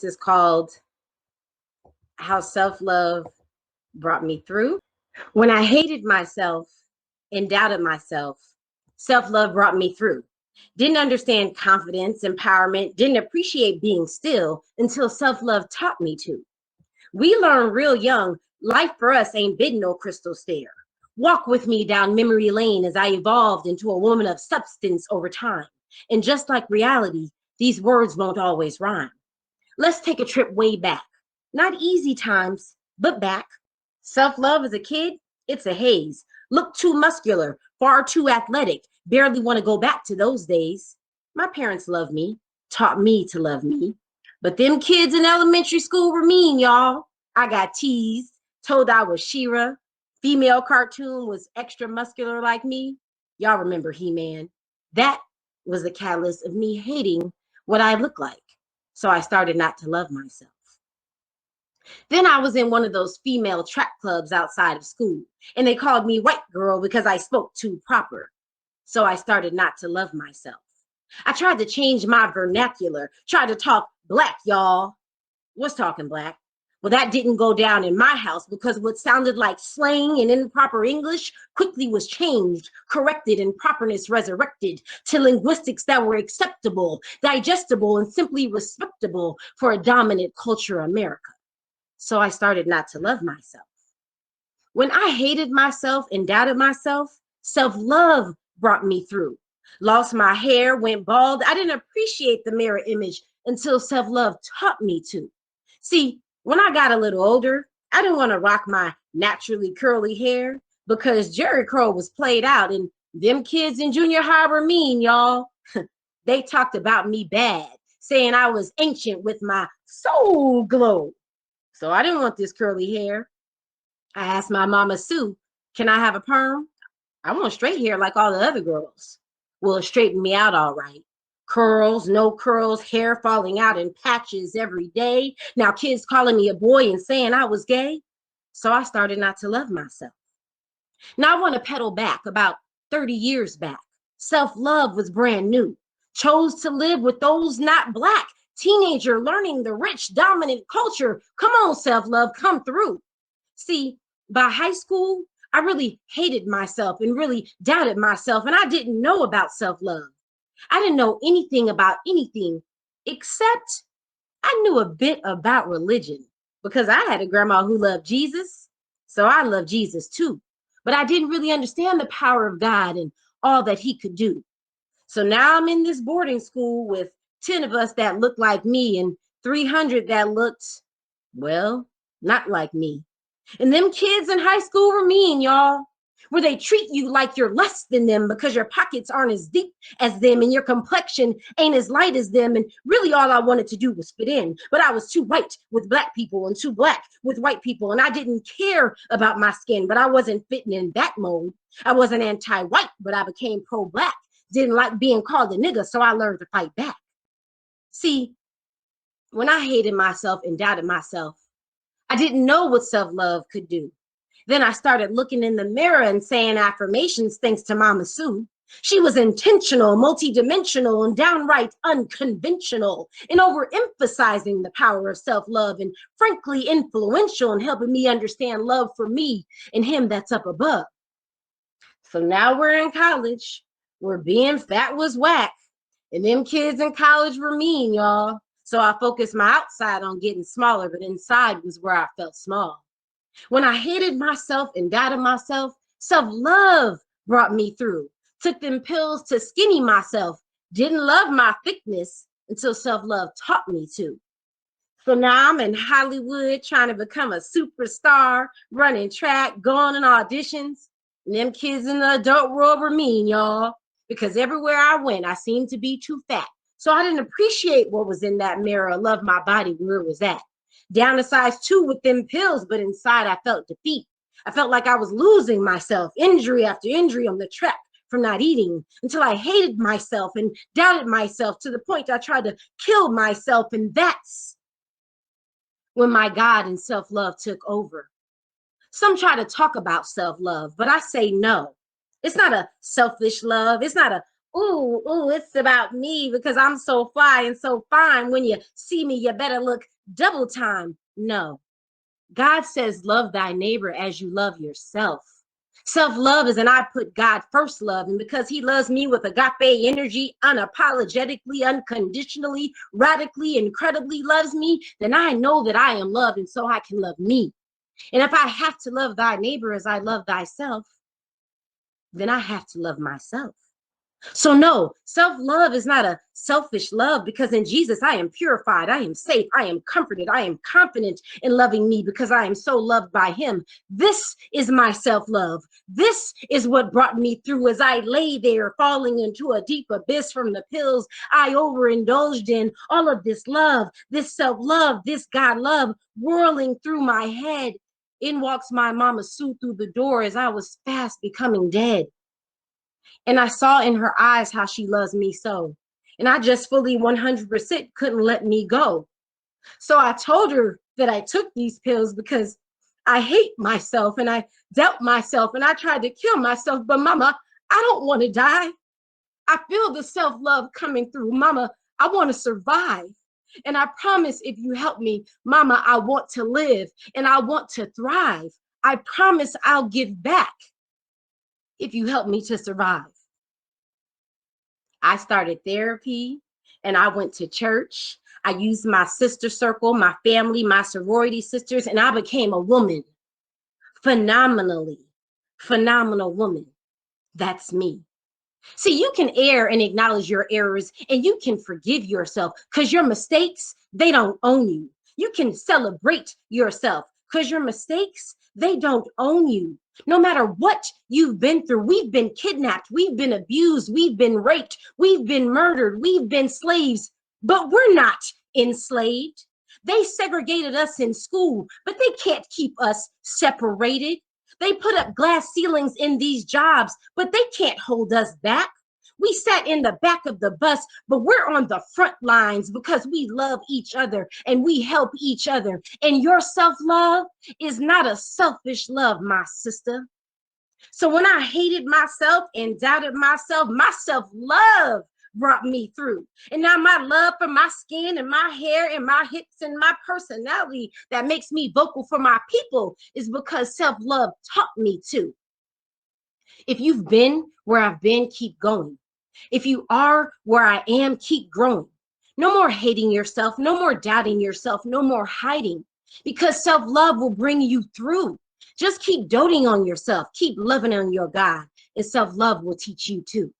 This is called How Self-Love Brought Me Through. When I hated myself and doubted myself, self-love brought me through. Didn't understand confidence, empowerment, didn't appreciate being still until self-love taught me to. We learn real young, life for us ain't been no crystal stair. Walk with me down memory lane as I evolved into a woman of substance over time. And just like reality, these words won't always rhyme. Let's take a trip way back. Not easy times, but back. Self-love as a kid, it's a haze. Look too muscular, far too athletic, barely want to go back to those days. My parents loved me, taught me to love me. But them kids in elementary school were mean, y'all. I got teased, told I was Shira. Female cartoon was extra muscular like me. Y'all remember He-Man. That was the catalyst of me hating what I look like. So I started not to love myself. Then I was in one of those female track clubs outside of school, and they called me white girl because I spoke too proper. So I started not to love myself. I tried to change my vernacular, tried to talk black, y'all. What's talking black? Well, that didn't go down in my house because what sounded like slang and improper English quickly was changed, corrected, and properness resurrected to linguistics that were acceptable, digestible, and simply respectable for a dominant culture, America. So I started not to love myself. When I hated myself and doubted myself, self-love brought me through. Lost my hair, went bald. I didn't appreciate the mirror image until self-love taught me to. See, when I got a little older, I didn't want to rock my naturally curly hair because Jerry Curl was played out and them kids in junior high were mean, y'all. They talked about me bad, saying I was ancient with my soul glow. So I didn't want this curly hair. I asked my mama Sue, can I have a perm? I want straight hair like all the other girls. Well, it straightened me out all right. Curls, no curls, hair falling out in patches every day. Now kids calling me a boy and saying I was gay. So I started not to love myself. Now I want to pedal back about 30 years back. Self-love was brand new. Chose to live with those not black. Teenager learning the rich, dominant culture. Come on, self-love, come through. See, by high school, I really hated myself and really doubted myself, and I didn't know about self-love. I didn't know anything about anything except I knew a bit about religion because I had a grandma who loved Jesus. So I love Jesus too. But I didn't really understand the power of God and all that he could do. So now I'm in this boarding school with 10 of us that looked like me and 300 that looked, well, not like me. And them kids in high school were mean, y'all, where they treat you like you're less than them because your pockets aren't as deep as them and your complexion ain't as light as them. And really all I wanted to do was fit in. But I was too white with black people and too black with white people. And I didn't care about my skin, but I wasn't fitting in that mold. I wasn't anti-white, but I became pro-black. Didn't like being called a nigga, so I learned to fight back. See, when I hated myself and doubted myself, I didn't know what self-love could do. Then I started looking in the mirror and saying affirmations thanks to Mama Sue. She was intentional, multidimensional, and downright unconventional in overemphasizing the power of self-love and frankly influential in helping me understand love for me and him that's up above. So now we're in college. We're being fat was whack. And them kids in college were mean, y'all. So I focused my outside on getting smaller, but inside was where I felt small. When I hated myself and doubted myself, self-love brought me through. Took them pills to skinny myself. Didn't love my thickness until self-love taught me to. So now I'm in Hollywood trying to become a superstar, running track, going on auditions. And them kids in the adult world were mean, y'all, because everywhere I went, I seemed to be too fat. So I didn't appreciate what was in that mirror or love my body where it was at. Down to size 2 with them pills, but inside I felt defeat. I felt like I was losing myself, injury after injury on the track from not eating, until I hated myself and doubted myself to the point I tried to kill myself. And that's when my God and self-love took over. Some try to talk about self-love, but I say no. It's not a selfish love. It's not a ooh, it's about me because I'm so fly and so fine. When you see me, you better look double time. No, God says, love thy neighbor as you love yourself. Self love is, and I put God first love. And because he loves me with agape energy, unapologetically, unconditionally, radically, incredibly loves me, then I know that I am loved. And so I can love me. And if I have to love thy neighbor as I love thyself, then I have to love myself. So, no, self love is not a selfish love because in Jesus, I am purified, I am safe, I am comforted, I am confident in loving me because I am so loved by him. This is my self love. This is what brought me through as I lay there falling into a deep abyss from the pills I overindulged in. All of this love, this self love, this God love whirling through my head. In walks my mama Sue through the door as I was fast becoming dead. And I saw in her eyes how she loves me so. And I just fully 100% couldn't let me go. So I told her that I took these pills because I hate myself and I doubt myself and I tried to kill myself. But mama, I don't want to die. I feel the self-love coming through. Mama, I want to survive. And I promise if you help me, mama, I want to live and I want to thrive. I promise I'll give back if you help me to survive. I started therapy and I went to church. I used my sister circle, my family, my sorority sisters, and I became a woman. Phenomenally, phenomenal woman. That's me. See, you can err and acknowledge your errors and you can forgive yourself because your mistakes, they don't own you. You can celebrate yourself because your mistakes, they don't own you. No matter what you've been through, we've been kidnapped, we've been abused, we've been raped, we've been murdered, we've been slaves, but we're not enslaved. They segregated us in school, but they can't keep us separated. They put up glass ceilings in these jobs, but they can't hold us back. We sat in the back of the bus, but we're on the front lines because we love each other and we help each other. And your self love is not a selfish love, my sister. So when I hated myself and doubted myself, my self love brought me through. And now my love for my skin and my hair and my hips and my personality that makes me vocal for my people is because self love taught me to. If you've been where I've been, keep going. If you are where I am, keep growing. No more hating yourself, no more doubting yourself, no more hiding because self love will bring you through. Just keep doting on yourself, keep loving on your God, and self love will teach you too.